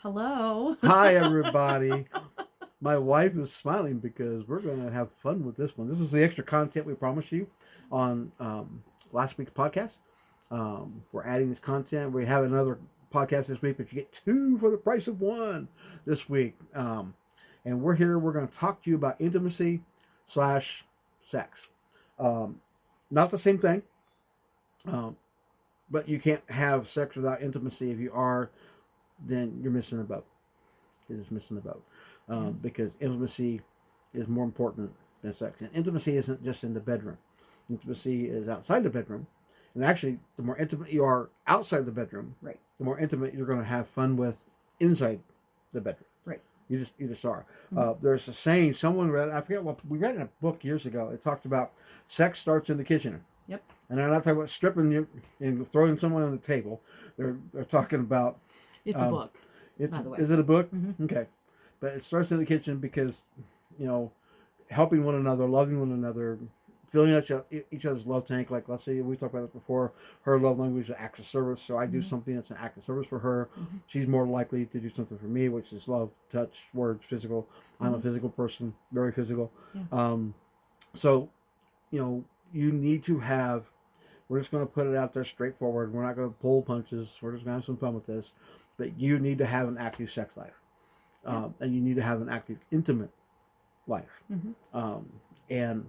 Hello. Hi, everybody. My wife is smiling because we're going to have fun with this one. This is the extra content we promised you on last week's podcast. We're adding this content. We have another podcast this week, but you get two for the price of one this week. And we're here. We're going to talk to you about intimacy slash sex. Um, Not the same thing, um, but you can't have sex without intimacy. If you are, then you're missing a boat. You're just missing the boat. Because intimacy is more important than sex. And intimacy isn't just in the bedroom. Intimacy is outside the bedroom. And actually, the more intimate you are outside the bedroom, Right. the more intimate you're going to have fun with inside the bedroom. Right. You just are. There's a saying someone read. I forget what we read in a book years ago. It talked about sex starts in the kitchen. Yep. And they're not talking about stripping you and throwing someone on the table. They're talking about. It's a book. By the way. Is it a book? Mm-hmm. Okay. But it starts in the kitchen because, you know, helping one another, loving one another, filling each other's love tank. Like, let's say we talked about it before. Her love language is acts of service. So I do something that's an act of service for her. She's more likely to do something for me, which is love, touch, words, physical. I'm a physical person, very physical. Yeah. So, you need to have. We're just going to put it out there straightforward. We're not going to pull punches. We're just going to have some fun with this. But you need to have an active sex life. And you need to have an active, intimate life. And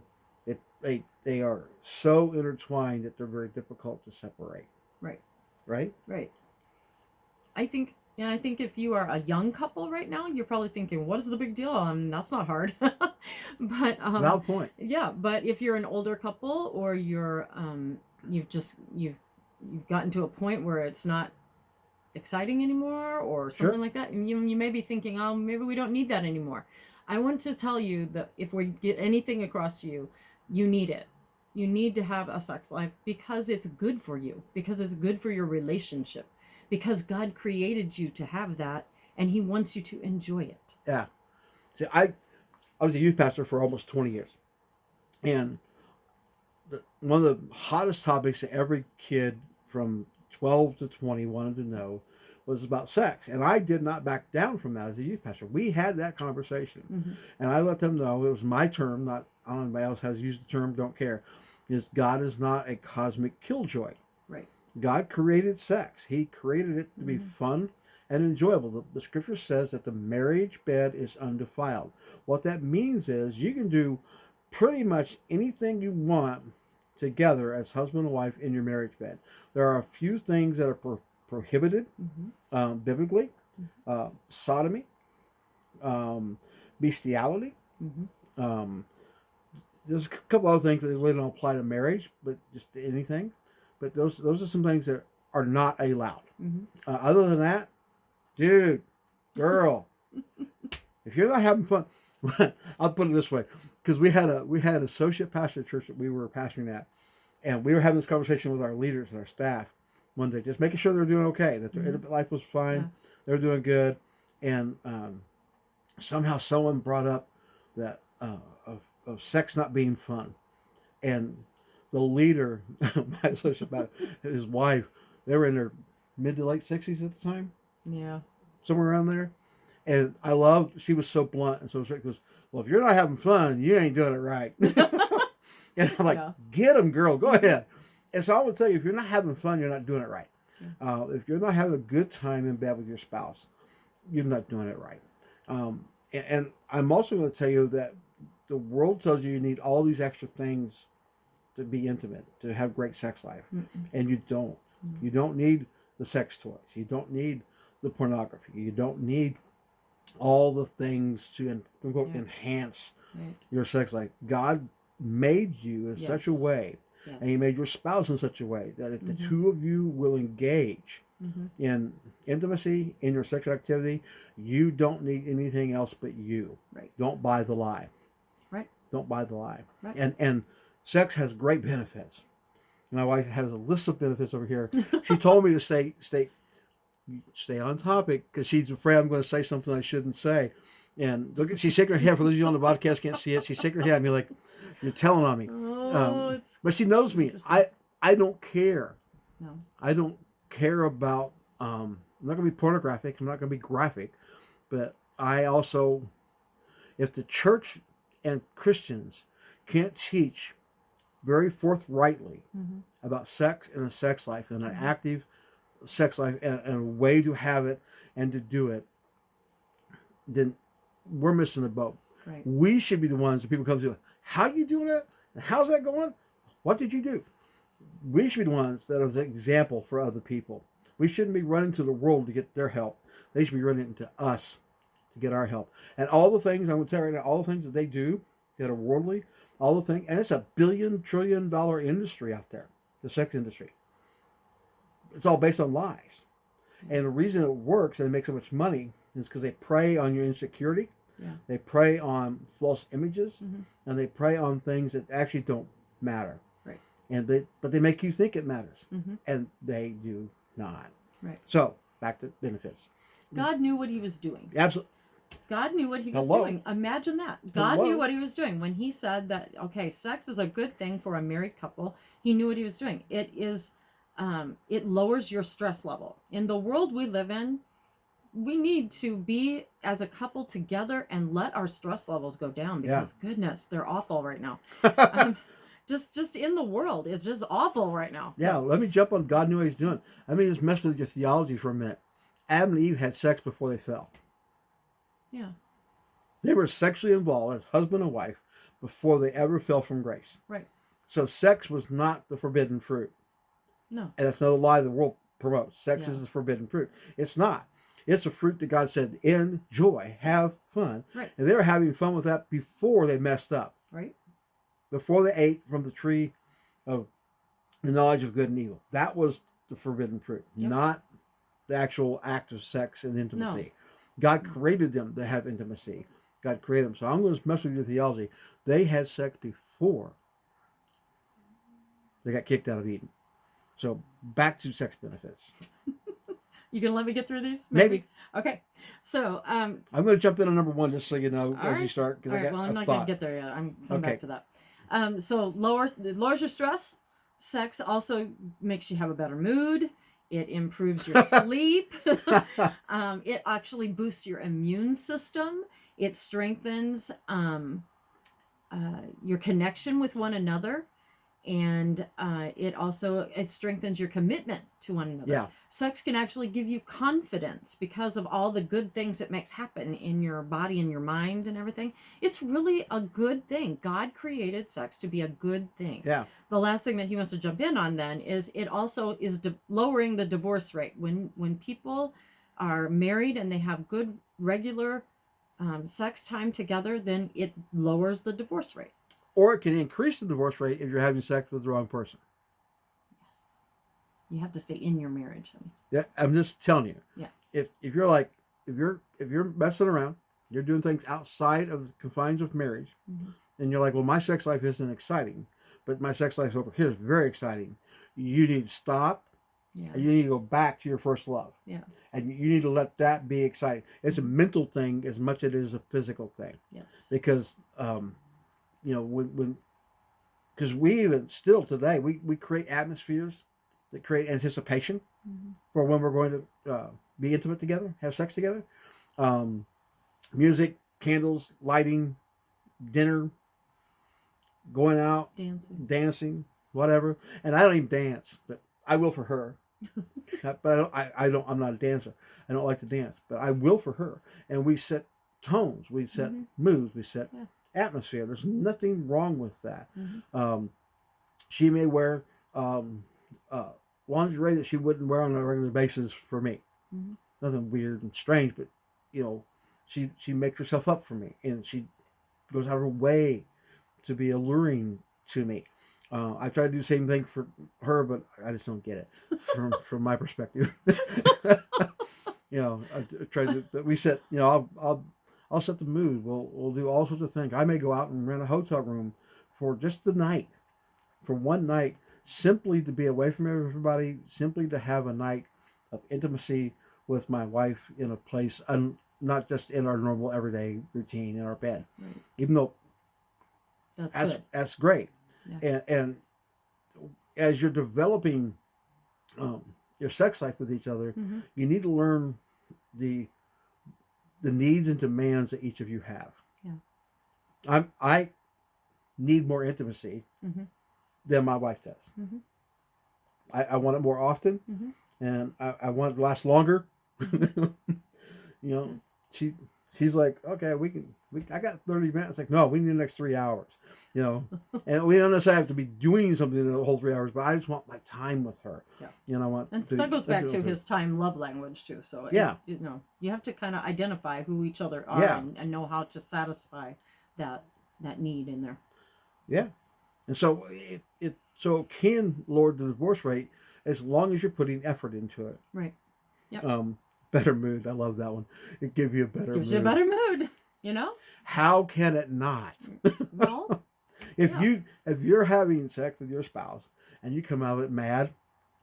they are so intertwined that they're very difficult to separate. Right. Right? Right. I think if you are a young couple right now, you're probably thinking, what is the big deal? That's not hard. But Valid point. yeah, but if you're an older couple or you're you've gotten to a point where it's not exciting anymore or something like that, and you may be thinking, oh, maybe we don't need that anymore. I want to tell you that if we get anything across to you, you need it. You need to have a sex life because it's good for you, because it's good for your relationship, because God created you to have that and he wants you to enjoy it. Yeah. See, I was a youth pastor for almost 20 years. And one of the hottest topics that every kid from 12 to 20 wanted to know was about sex. And I did not back down from that as a youth pastor. We had that conversation. And I let them know it was my term, not I don't know anybody else has used the term, don't care. Is God is not a cosmic killjoy. Right. God created sex. He created it to be fun and enjoyable. The scripture says that the marriage bed is undefiled. What that means is you can do pretty much anything you want together as husband and wife in your marriage bed. There are a few things that are prohibited biblically. Sodomy, bestiality. There's a couple other things that really don't apply to marriage, but just to anything. But those are some things that are not allowed. Other than that, dude, girl, if you're not having fun, I'll put it this way, because we had an associate pastor at church that we were pastoring at, and we were having this conversation with our leaders and our staff one day, just making sure they're doing okay, that their intimate life was fine, they were doing good, and somehow someone brought up that of sex not being fun, and the leader, my associate, his wife, they were in their mid to late 60s at the time. Yeah. Somewhere around there. And she was so blunt and so straight. Goes, well, if you're not having fun, you ain't doing it right. And I'm like, get him, girl, go ahead. And so I would tell you, if you're not having fun, you're not doing it right. If you're not having a good time in bed with your spouse, you're not doing it right. And I'm also going to tell you that the world tells you need all these extra things to be intimate, to have great sex life. And you don't. You don't need the sex toys. You don't need the pornography. You don't need all the things to enhance your sex life. God made you in such a way, and he made your spouse in such a way that if the two of you will engage in intimacy, in your sexual activity, you don't need anything else but you. Right. Don't buy the lie. Right. Don't buy the lie. Right. And sex has great benefits. My wife has a list of benefits over here. She told me to stay on topic because she's afraid I'm going to say something I shouldn't say. And look, she's shaking her head. For those of you on the podcast can't see it, she's shaking her head at me like, you're telling on me. But she knows me. I don't care. No. I don't care about I'm not going to be pornographic. I'm not going to be graphic. But I also, if the church and Christians can't teach very forthrightly about sex and a sex life and an active sex life and a way to have it and to do it, then we're missing the boat. Right. We should be the ones that people come to. How you doing that? And how's that going? What did you do? We should be the ones that are the example for other people. We shouldn't be running to the world to get their help. They should be running to us to get our help. And all the things, I'm going to tell you right now, all the things that they do that are worldly, all the things, and it's a $1 trillion industry out there, the sex industry. It's all based on lies. And the reason it works and they make so much money is because they prey on your insecurity. Yeah. They prey on false images, and they prey on things that actually don't matter. Right. But they make you think it matters, and they do not. Right. So back to benefits. God knew what he was doing. Absolutely. God knew what he was doing. Imagine that. God knew what he was doing when he said that. Okay, sex is a good thing for a married couple. He knew what he was doing. It is. It lowers your stress level. In the world we live in, we need to be as a couple together and let our stress levels go down because goodness, they're awful right now. Just in the world, it's just awful right now. Yeah, So, let me jump on God knew what he's doing. I mean, just mess with your theology for a minute. Adam and Eve had sex before they fell. yeah, They were sexually involved as husband and wife before they ever fell from grace. right. So sex was not the forbidden fruit. No. And that's another lie the world promotes. Sex Yeah. is the forbidden fruit. It's not. It's a fruit that God said, enjoy, have fun. Right. And they were having fun with that before they messed up. Right. Before they ate from the tree of the knowledge of good and evil. That was the forbidden fruit, not the actual act of sex and intimacy. No. God created them to have intimacy. God created them. So I'm going to mess with your theology. They had sex before they got kicked out of Eden. So back to sex benefits. You gonna let me get through these? Maybe. Okay. So I'm going to jump in on number one just so you know as you start. All right. Well, I'm not gonna get there yet. I'm coming back to that. So lowers your stress. Sex also makes you have a better mood. It improves your sleep. It actually boosts your immune system. It strengthens your connection with one another. And it strengthens your commitment to one another. Yeah. Sex can actually give you confidence because of all the good things it makes happen in your body and your mind and everything. It's really a good thing. God created sex to be a good thing. Yeah. The last thing that he wants to jump in on then is it also is lowering the divorce rate. When people are married and they have good regular sex time together, then it lowers the divorce rate. Or it can increase the divorce rate if you're having sex with the wrong person. Yes. You have to stay in your marriage. Yeah, I'm just telling you. Yeah. If you're like if you're messing around, you're doing things outside of the confines of marriage, and you're like, well, my sex life isn't exciting, but my sex life over here is very exciting. You need to stop. Yeah. And you need to go back to your first love. Yeah. And you need to let that be exciting. It's a mental thing as much as it is a physical thing. Yes. Because because we even still today we create atmospheres that create anticipation for when we're going to be intimate together, have sex together. Music, candles, lighting, dinner, going out, dancing, whatever. And I don't even dance, but I will for her. But I'm not a dancer. I don't like to dance, but I will for her. And we set tones, we set moods, we set atmosphere. There's nothing wrong with that. She may wear lingerie that she wouldn't wear on a regular basis for me. Nothing weird and strange, but she makes herself up for me, and she goes out of her way to be alluring to me. I try to do the same thing for her, but I just don't get it from my perspective. I try to, but we set, I'll set the mood. We'll do all sorts of things. I may go out and rent a hotel room for just the night, for one night, simply to be away from everybody, simply to have a night of intimacy with my wife in a place, not just in our normal everyday routine in our bed. Right. Even though that's great. Yeah. And as you're developing your sex life with each other, Mm-hmm. you need to learn the needs and demands that each of you have. Yeah. I need more intimacy Mm-hmm. than my wife does. Mm-hmm. I want it more often, Mm-hmm. and I want it to last longer. Mm-hmm. You know, Yeah. she she's like, okay, I got 30 minutes. Like, no, we need the next 3 hours. You know, and we don't necessarily have to be doing something in the whole 3 hours, but I just want my time with her. Yeah. You know, I want And to, that goes back with to her. his time love language too. So Yeah. you know, you have to kind of identify who each other are Yeah. and know how to satisfy that need in there. Yeah. And so it can lower the divorce rate as long as you're putting effort into it. Right. Yep. Better mood. I love that one. It gives you a better Gives mood. you a better mood, you know? How can it not? Well, if you're having sex with your spouse and you come out of it mad,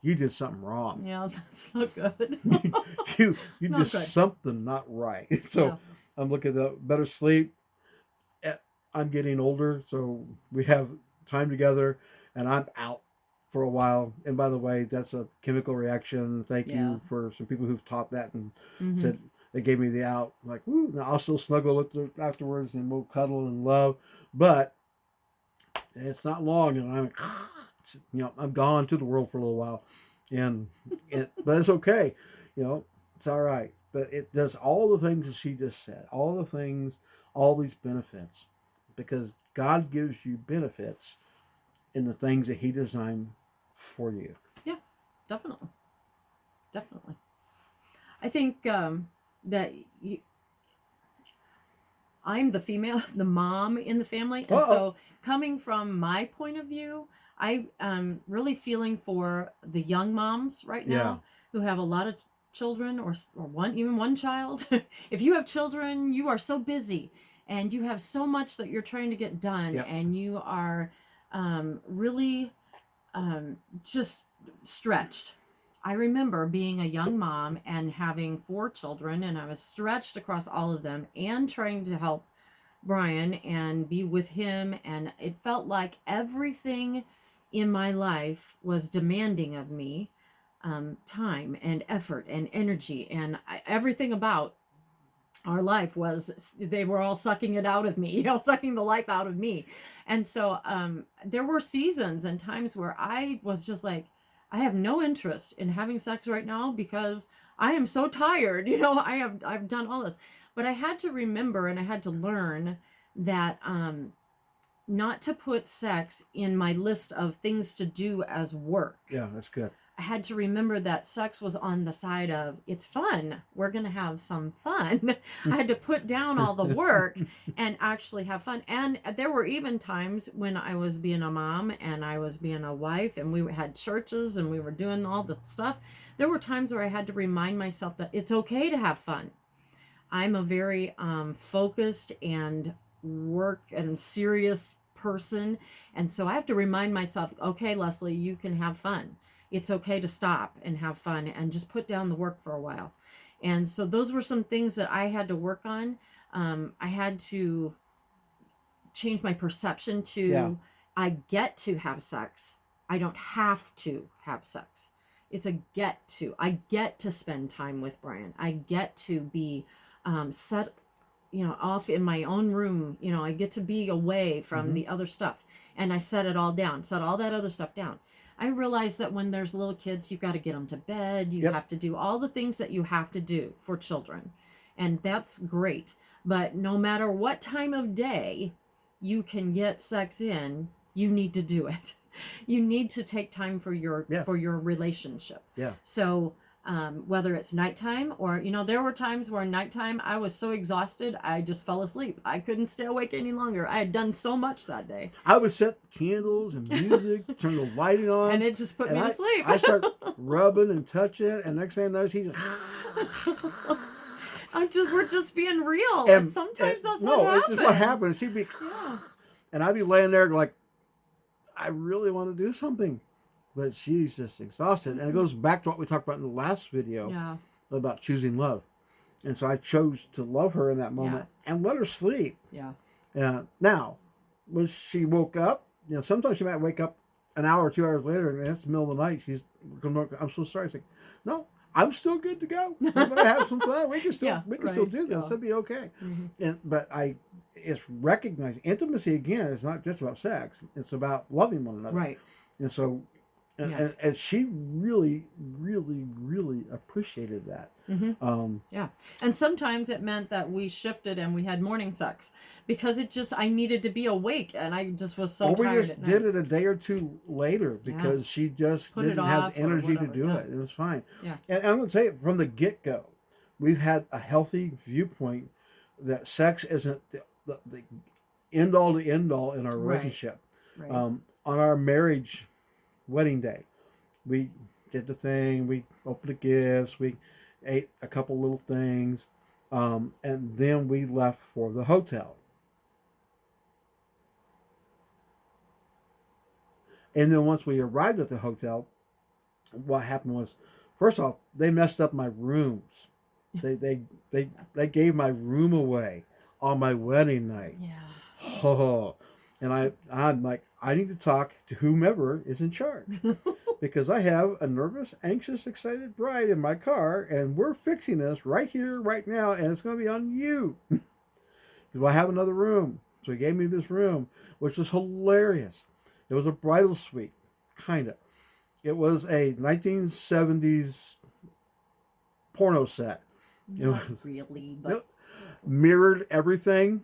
you did something wrong. yeah, that's not good. you Not did good. something not right. So Yeah. I'm looking at the better sleep. I'm getting older, so we have time together, and I'm out for a while. And by the way, that's a chemical reaction. Thank Yeah. you for some people who've taught that and Mm-hmm. said they gave me the out. I'm like, woo, now I'll still snuggle with her afterwards, and we'll cuddle and love. But it's not long, and I'm gone to the world for a little while, but it's okay, it's all right. But it does all the things that she just said, all the things, all these benefits, because God gives you benefits in the things that He designed for you. Yeah, definitely. I think that I'm the female, the mom in the family, and so coming from my point of view, I'm really feeling for the young moms right now who have a lot of children or even one child. If you have children, you are so busy and you have so much that you're trying to get done, and you are really just stretched. I remember being a young mom and having 4 children, and I was stretched across all of them and trying to help Brian and be with him. And it felt like everything in my life was demanding of me time and effort and energy. And everything about our life they were all sucking it out of me, sucking the life out of me. And so there were seasons and times where I was just like, I have no interest in having sex right now because I am so tired. I've done all this, but I had to remember and I had to learn that not to put sex in my list of things to do as work. Yeah, that's good. I had to remember that sex was on the side of, it's fun. We're going to have some fun. I had to put down all the work and actually have fun. And there were even times when I was being a mom and I was being a wife and we had churches and we were doing all the stuff. There were times where I had to remind myself that it's okay to have fun. I'm a very focused and work and serious person. And so I have to remind myself, okay, Leslie, you can have fun. It's okay to stop and have fun and just put down the work for a while. And so those were some things that I had to work on. I had to change my perception to, I get to have sex. I don't have to have sex. It's a get to. I get to spend time with Brian. I get to be set, off in my own room. I get to be away from the other stuff. And I set it all down, set all that other stuff down. I realize that when there's little kids, you've got to get them to bed. You have to do all the things that you have to do for children. And that's great. But no matter what time of day you can get sex in, you need to do it. You need to take time for your relationship. Yeah. So whether it's nighttime or, there were times where nighttime I was so exhausted, I just fell asleep. I couldn't stay awake any longer. I had done so much that day. I would set candles and music, turn the lighting on. And it just put me to sleep. I start rubbing and touching, and next thing I know, he's... we're just being real. And sometimes that's what happens. It's just what happens. She'd be... And I'd be laying there like, I really want to do something. But she's just exhausted. And it goes back to what we talked about in the last video about choosing love. And so I chose to love her in that moment and let her sleep. Yeah. Now, when she woke up, sometimes she might wake up an hour or 2 hours later and it's the middle of the night. I'm so sorry. It's like, no, I'm still good to go. We're gonna have some fun. We can still still do this. Yeah. It'll be okay. Mm-hmm. But it's recognizing intimacy again. Is not just about sex. It's about loving one another. Right. And so, and she really, really, really appreciated that. Mm-hmm. Yeah. And sometimes it meant that we shifted and we had morning sex because I needed to be awake and I just was so tired. Or we just did it a day or two later because she just didn't have the energy to do it. It was fine. Yeah. And I'm going to say from the get-go, we've had a healthy viewpoint that sex isn't the end-all to end-all in our relationship. Right. On our wedding day, we did the thing, we opened the gifts, we ate a couple little things, and then we left for the hotel. And then once we arrived at the hotel, what happened was, first off, they messed up my rooms. They gave my room away on my wedding night. Yeah. Oh, and I'm like, I need to talk to whomever is in charge because I have a nervous, anxious, excited bride in my car, and we're fixing this right here, right now, and it's going to be on you. Do I have another room? So he gave me this room, which was hilarious. It was a bridal suite, kind of. It was a 1970s porno set. Not really, but mirrored everything,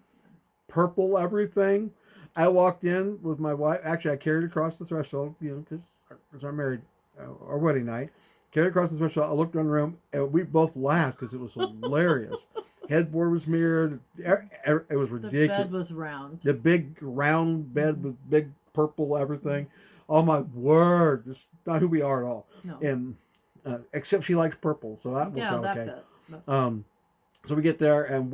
purple everything. I walked in with my wife. Actually, I carried across the threshold, because it was our wedding night. Carried across the threshold. I looked around the room, and we both laughed because it was hilarious. Headboard was mirrored. It was ridiculous. The bed was round. The big round bed with big purple everything. Oh my word! It's not who we are at all. No. And except she likes purple, so that was okay. That So we get there, and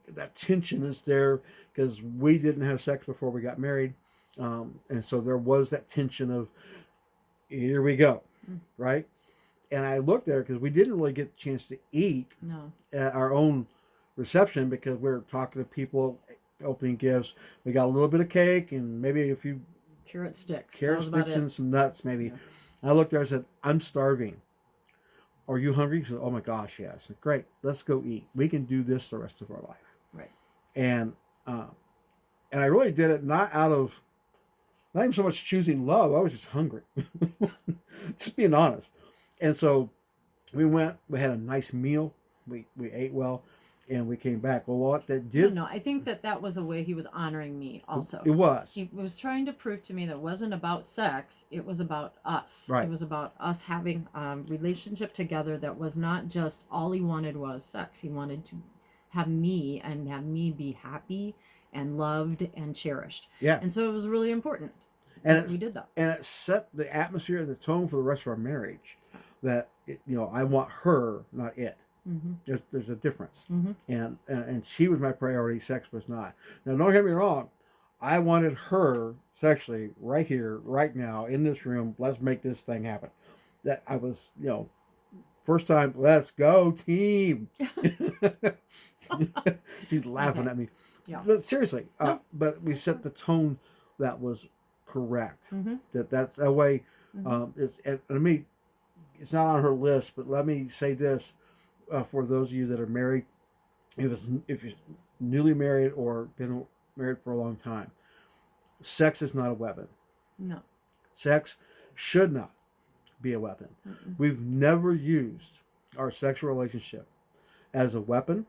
that tension is there because we didn't have sex before we got married, and so there was that tension of here we go, right? And I looked there because we didn't really get the chance to eat at our own reception because we were talking to people, opening gifts. We got a little bit of cake and maybe a few carrot sticks and some nuts maybe. Yeah. I looked there and I said, I'm starving. Are you hungry? She said, oh my gosh, yes. I said, great, let's go eat. We can do this the rest of our life. Right. And I really did it not even so much choosing love. I was just hungry. Just being honest. And so we had a nice meal. We ate well, and we came back. Well, what that did... No, I think that was a way he was honoring me also. It was. He was trying to prove to me that it wasn't about sex. It was about us. Right. It was about us having a relationship together that was not just all he wanted was sex. He wanted to have me and have me be happy and loved and cherished. Yeah. And so it was really important. And we did that. And it set the atmosphere and the tone for the rest of our marriage. That I want her, not it. Mm-hmm. There's a difference, and she was my priority. Sex was not. Now, don't get me wrong. I wanted her sexually right here, right now, in this room. Let's make this thing happen. That I was, first time. Let's go, team. She's laughing at me. Yeah. But seriously, but we set the tone that was correct. Mm-hmm. That's that way. It's not on her list, but let me say this for those of you that are married, if you're newly married or been married for a long time, sex is not a weapon. No. Sex should not be a weapon. Mm-mm. We've never used our sexual relationship as a weapon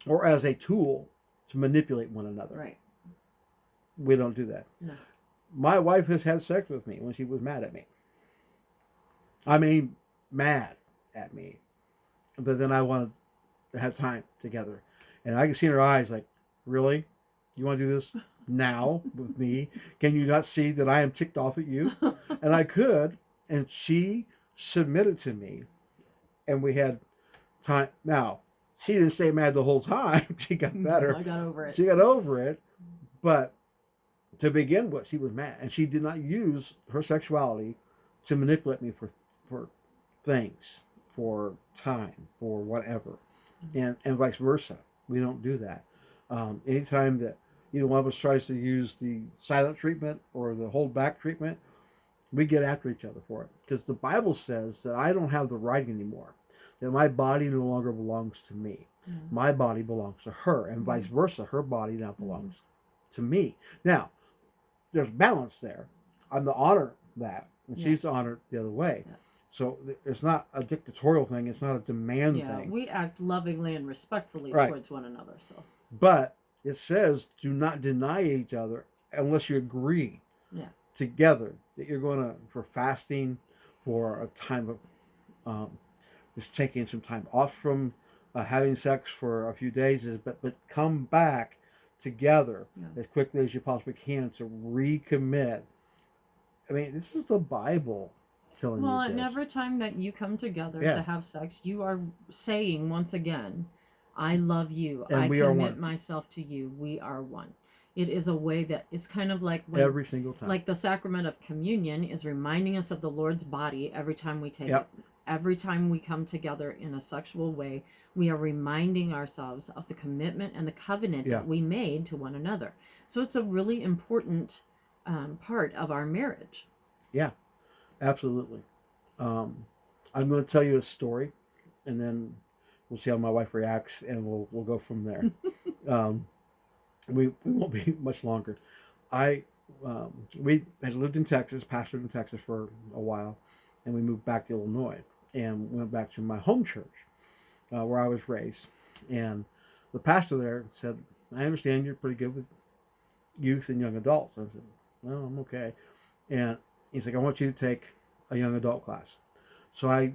or as a tool to manipulate one another. Right. We don't do that. No. My wife has had sex with me when she was mad at me. I mean, mad at me. But then I wanted to have time together. And I could see in her eyes like, really? You want to do this now with me? Can you not see that I am ticked off at you? And I could. And she submitted to me. And we had time. Now, she didn't stay mad the whole time. She got better. I got over it. She got over it. But to begin with, she was mad. And she did not use her sexuality to manipulate me for things, for time, for whatever, and vice versa. We don't do that. Anytime that either one of us tries to use the silent treatment or the hold back treatment, We get after each other for it. Because the Bible says that I don't have the right anymore. That my body no longer belongs to me. My body belongs to her. And vice versa. Her body now belongs to me. Now, there's balance there. I'm to honor that. And she's to honor it the other way. Yes. So it's not a dictatorial thing. It's not a demand thing. We act lovingly and respectfully towards one another. So, but it says do not deny each other unless you agree together that you're going to, for fasting, for a time of just taking some time off from having sex for a few days, but come back together as quickly as you possibly can to recommit. I mean, this is the Bible telling you this. And every time that you come together to have sex, you are saying once again, I love you. And I commit myself to you. We are one. It is a way that it's kind of like when, every single time. Like the sacrament of communion is reminding us of the Lord's body every time we take it. Every time we come together in a sexual way, we are reminding ourselves of the commitment and the covenant that we made to one another. So it's a really important part of our marriage. Yeah, absolutely. I'm going to tell you a story, and then we'll see how my wife reacts, and we'll go from there. We won't be much longer. We had lived in Texas, pastored in Texas for a while, and we moved back to Illinois and went back to my home church where I was raised. And the pastor there said, I understand you're pretty good with youth and young adults. I said, well, I'm okay. And he's like, I want you to take a young adult class. So I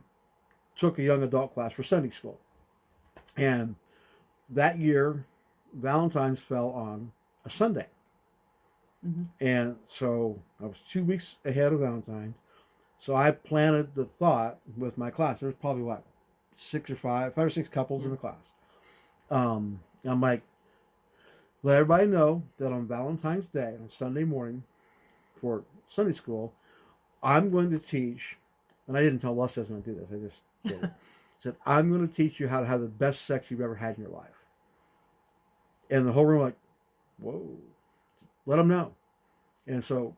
took a young adult class for Sunday school. And that year, Valentine's fell on a Sunday. And so I was 2 weeks ahead of Valentine's. So I planted the thought with my class. There was probably five or six couples in the class. I'm like, let everybody know that on Valentine's Day, on Sunday morning, for Sunday school, I'm going to teach, and I didn't tell Les I was going to do this, I just did it. Said, I'm going to teach you how to have the best sex you've ever had in your life. And the whole room like, whoa, let them know. And so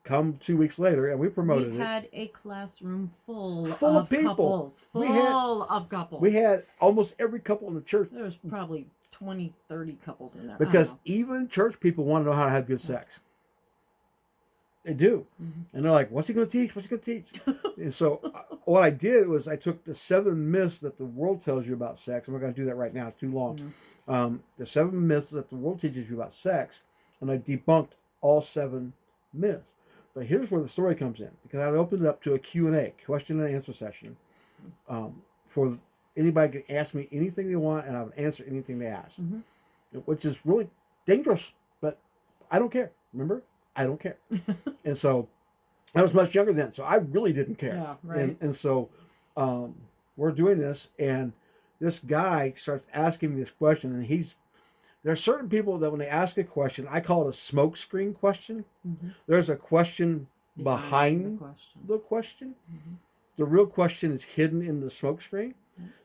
come 2 weeks later, and we promoted it. We had a classroom full of people. Couples. Full of couples. We had almost every couple in the church. There was probably 20, 30 couples in there. Because even church people want to know how to have good sex. They do. And they're like, what's he going to teach? What's he going to teach? And so what I did was I took the 7 myths that the world tells you about sex. I'm not going to do that right now. It's too long. The 7 myths that the world teaches you about sex. And I debunked all 7 myths. But here's where the story comes in. Because I opened it up to a Q&A, question and answer session. For anybody can ask me anything they want, and I would answer anything they ask. Which is really dangerous. But I don't care. Remember? I don't care. And so I was much younger then, so I really didn't care. Yeah, right. And so we're doing this, and this guy starts asking me this question, and there are certain people that when they ask a question, I call it a smoke screen question. There's a question behind the question. The real question is hidden in the smoke screen.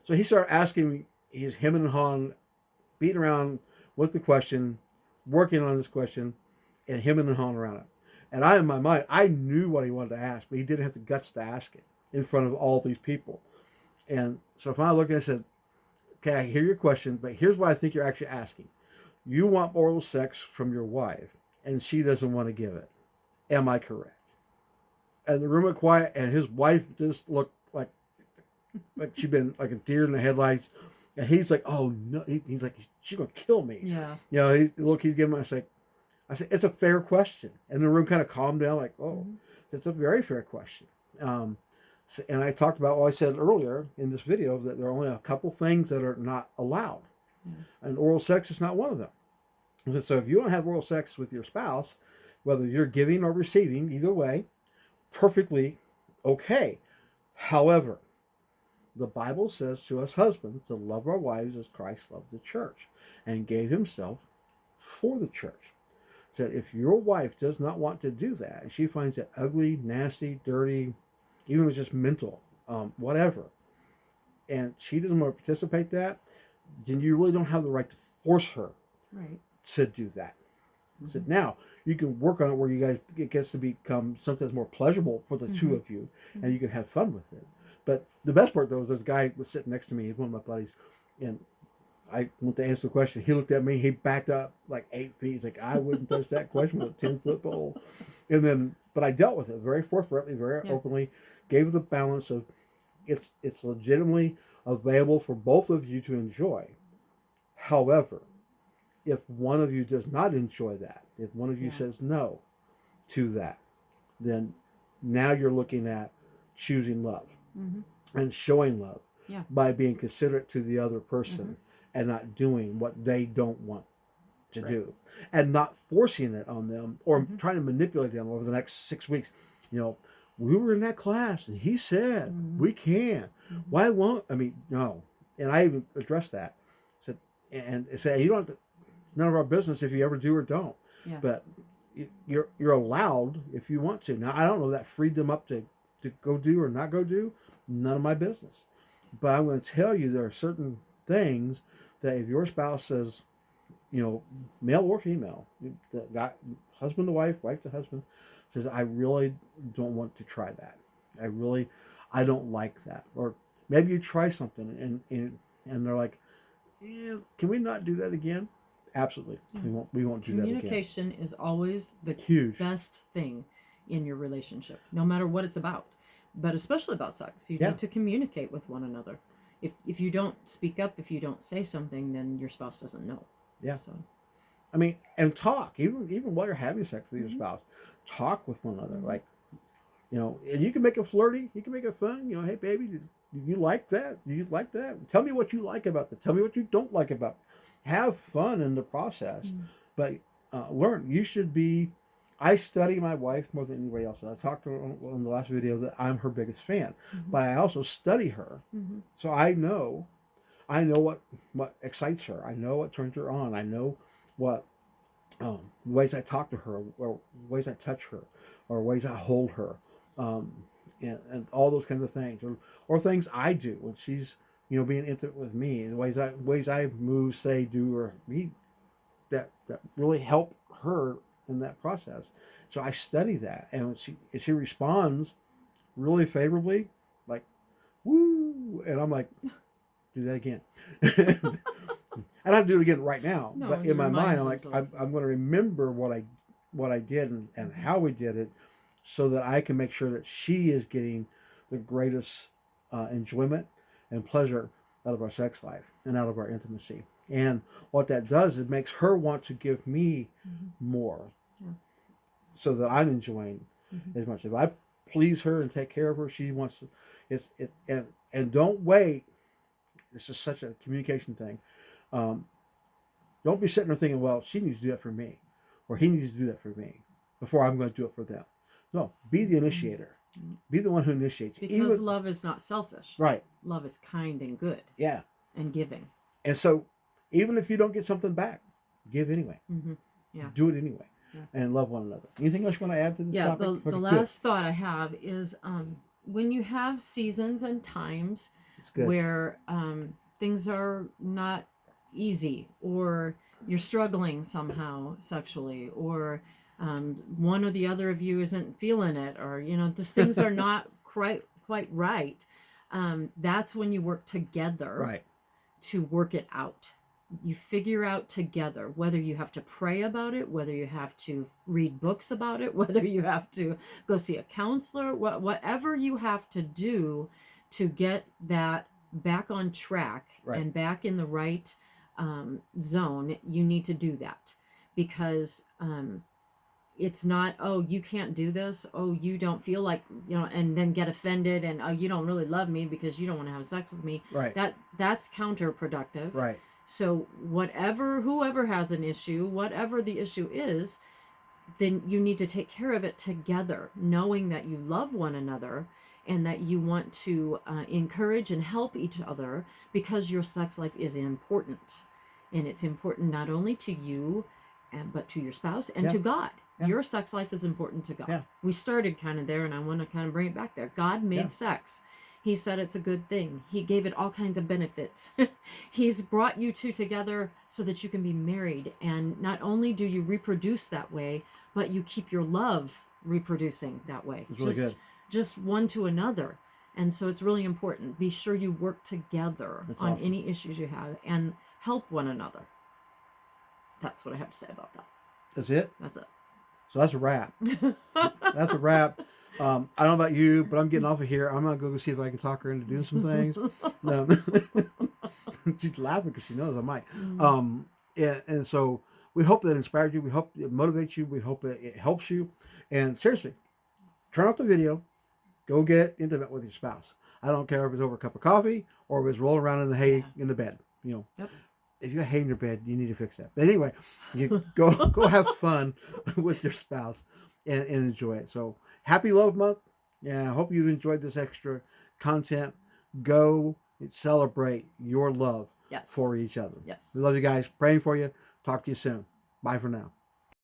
So he started asking me, him and Han beating around with the question, working on this question, and him and Han around it. And in my mind, I knew what he wanted to ask, but he didn't have the guts to ask it in front of all these people. And so if I looked and I said, okay, I hear your question, but here's what I think you're actually asking. You want oral sex from your wife, and she doesn't want to give it. Am I correct? And the room went quiet, and his wife just looked like she'd been like a deer in the headlights. And he's like, oh no. He's like, she's going to kill me. Yeah. You know, he's giving me, I said, it's a fair question. And the room kind of calmed down like, oh, it's a very fair question. And I talked about what I said earlier in this video, that there are only a couple things that are not allowed. And oral sex is not one of them. And so if you don't have oral sex with your spouse, whether you're giving or receiving, either way, perfectly okay. However, the Bible says to us husbands to love our wives as Christ loved the church and gave himself for the church. So if your wife does not want to do that, and she finds it ugly, nasty, dirty, even if it's just mental, whatever, and she doesn't want to participate in that, then you really don't have the right to force her to do that. So now, you can work on it where you guys, it gets to become something that's more pleasurable for the two of you, and you can have fun with it. But the best part though is this guy was sitting next to me, he's one of my buddies, and I went to answer the question. He looked at me. He backed up like 8 feet. He's like, I wouldn't touch that question with a 10-foot pole. And then, but I dealt with it very forthrightly, very openly. Gave the balance of it's legitimately available for both of you to enjoy. However, if one of you does not enjoy that, if one of you says no to that, then now you're looking at choosing love and showing love by being considerate to the other person. And not doing what they don't want to do, and not forcing it on them or trying to manipulate them over the next 6 weeks. You know, we were in that class and he said we can. Why won't? I mean, no. And I even addressed that. Said and said you don't. None of our business if you ever do or don't. Yeah. But you're allowed if you want to. Now I don't know that freed them up to go do or not go do. None of my business. But I'm going to tell you there are certain things that if your spouse says, you know, male or female, the guy, husband to wife, wife to husband, says, I really don't want to try that. I don't like that. Or maybe you try something and they're like, yeah, can we not do that again? Absolutely. We won't do that again. Communication is always the best thing in your relationship, no matter what it's about, but especially about sex. You need to communicate with one another. If you don't speak up, if you don't say something, then your spouse doesn't know. Yeah. So, I mean, and talk even while you're having sex with your spouse, talk with one another. Like, you know, and you can make it flirty, you can make it fun. You know, hey baby, do you like that? Do you like that? Tell me what you like about that. Tell me what you don't like about it. Have fun in the process, but learn. You should be. I study my wife more than anybody else. I talked to her on the last video that I'm her biggest fan, but I also study her, so I know what excites her. I know what turns her on. I know what ways I talk to her, or ways I touch her, or ways I hold her, and all those kinds of things, or things I do when she's being intimate with me, and ways I move, say, do, or be that really help her in that process. So I study that, and when she responds really favorably, like woo, and I'm like, do that again. I don't have to do it again right now, but in my mind I'm like, I'm going to remember what I did and how we did it, so that I can make sure that she is getting the greatest enjoyment and pleasure out of our sex life and out of our intimacy. And what that does, it makes her want to give me more, so that I'm enjoying as much. If I please her and take care of her, she wants to. And don't wait. This is such a communication thing. Don't be sitting there thinking, well, she needs to do that for me, or he needs to do that for me before I'm going to do it for them. No, be the initiator. Be the one who initiates. Because love is not selfish. Right. Love is kind and good. Yeah. And giving. And so, even if you don't get something back, give anyway. Yeah. Do it anyway. Yeah. And love one another. Anything else you want to add to this topic? The last thought I have is when you have seasons and times where things are not easy, or you're struggling somehow sexually, or one or the other of you isn't feeling it, or just things are not quite right, that's when you work together to work it out. You figure out together whether you have to pray about it, whether you have to read books about it, whether you have to go see a counselor, whatever you have to do to get that back on track and back in the right zone. You need to do that, because it's not, oh, you can't do this, oh, you don't feel like, and then get offended, and oh, you don't really love me because you don't want to have sex with me. That's counterproductive. So whoever has an issue, whatever the issue is, then you need to take care of it together, knowing that you love one another and that you want to encourage and help each other, because your sex life is important. And it's important not only to you, but to your spouse and to God. Your sex life is important to God. We started kind of there, and I want to kind of bring it back there. God made sex. He said it's a good thing. He gave it all kinds of benefits. He's brought you two together so that you can be married. And not only do you reproduce that way, but you keep your love reproducing that way. It's really good. Just one to another. And so it's really important. Be sure you work together That's on awesome. any issues you have and help one another. That's what I have to say about that. That's it. That's it. So that's a wrap. That's a wrap. I don't know about you, but I'm getting off of here. I'm gonna go see if I can talk her into doing some things. She's laughing because she knows I might. And so we hope that inspires you. We hope it motivates you. We hope it helps you. And seriously, turn off the video. Go get intimate with your spouse. I don't care if it's over a cup of coffee or if it's rolling around in the hay in the bed. You know, Yep. If you have hay in your bed, you need to fix that. But anyway, you go have fun with your spouse and enjoy it. So happy Love Month. Yeah, I hope you enjoyed this extra content. Go celebrate your love Yes. for each other. Yes. We love you guys. Praying for you. Talk to you soon. Bye for now.